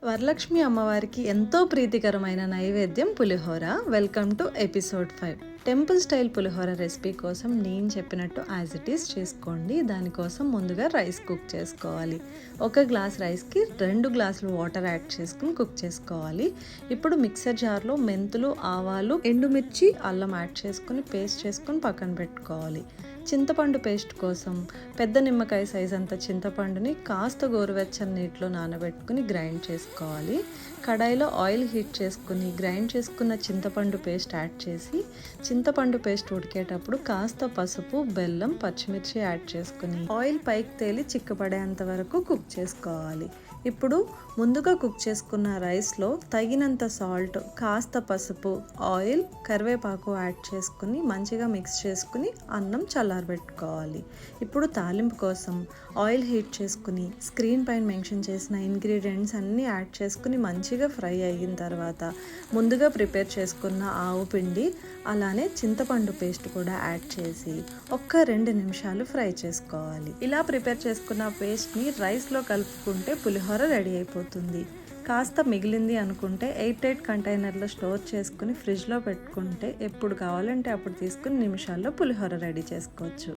వరలక్ష్మి అమ్మవారికి ఎంతో ప్రీతికరమైన నైవేద్యం pulihora. Welcome to episode 5. Temple style pulihora recipe కోసం నేను చెప్పినట్టు యాజ్ ఇట్ ఈస్ చేసుకోండి. దానికోసం ముందుగా రైస్ కుక్ చేసుకోవాలి. 1 గ్లాస్ రైస్కి 2 గ్లాసులు వాటర్ యాడ్ చేసుకుని కుక్ చేసుకోవాలి. ఇప్పుడు మిక్సర్ జార్లో మెంతులు, ఆవాలు, ఎండుమిర్చి, అల్లం యాడ్ చేసుకుని పేస్ట్ చేసుకుని పక్కన పెట్టుకోవాలి. చింతపండు పేస్ట్ కోసం పెద్ద నిమ్మకాయ సైజ్ అంత చింతపండుని కాస్త గోరువెచ్చని నీటిలో నానబెట్టుకుని గ్రైండ్ చేసుకోవాలి. కడాయిలో ఆయిల్ హీట్ చేసుకుని గ్రైండ్ చేసుకున్న చింతపండు పేస్ట్ యాడ్ చేసి చింతపండు పేస్ట్ ఉడికేటప్పుడు కాస్త పసుపు, బెల్లం, పచ్చిమిర్చి యాడ్ చేసుకుని ఆయిల్ పైకి తేలి చిక్కపడేంత వరకు కుక్ చేసుకోవాలి. ఇప్పుడు ముందుగా కుక్ చేసుకున్న రైస్లో తగినంత సాల్ట్, కాస్త పసుపు, ఆయిల్, కరివేపాకు యాడ్ చేసుకుని మంచిగా మిక్స్ చేసుకుని అన్నం చల్లారబెట్టుకోవాలి. ఇప్పుడు తాలింపు కోసం ఆయిల్ హీట్ చేసుకుని స్క్రీన్ పైన మెన్షన్ చేసిన ఇంగ్రీడియంట్స్ అన్నీ యాడ్ చేసుకుని మంచిగా ఫ్రై అయిన తర్వాత ముందుగా ప్రిపేర్ చేసుకున్న ఆవు పిండి, అలానే చింతపండు పేస్ట్ కూడా యాడ్ చేసి 2 నిమిషాలు ఫ్రై చేసుకోవాలి. ఇలా ప్రిపేర్ చేసుకున్న పేస్ట్ని రైస్లో కలుపుకుంటే పులిహోర రెడీ అయిపోతుంది. కాస్త మిగిలింది అనుకుంటే ఎయిర్ టైట్ కంటైనర్లో స్టోర్ చేసుకుని ఫ్రిడ్జ్లో పెట్టుకుంటే ఎప్పుడు కావాలంటే అప్పుడు తీసుకుని నిమిషాల్లో పులిహోర రెడీ చేసుకోవచ్చు.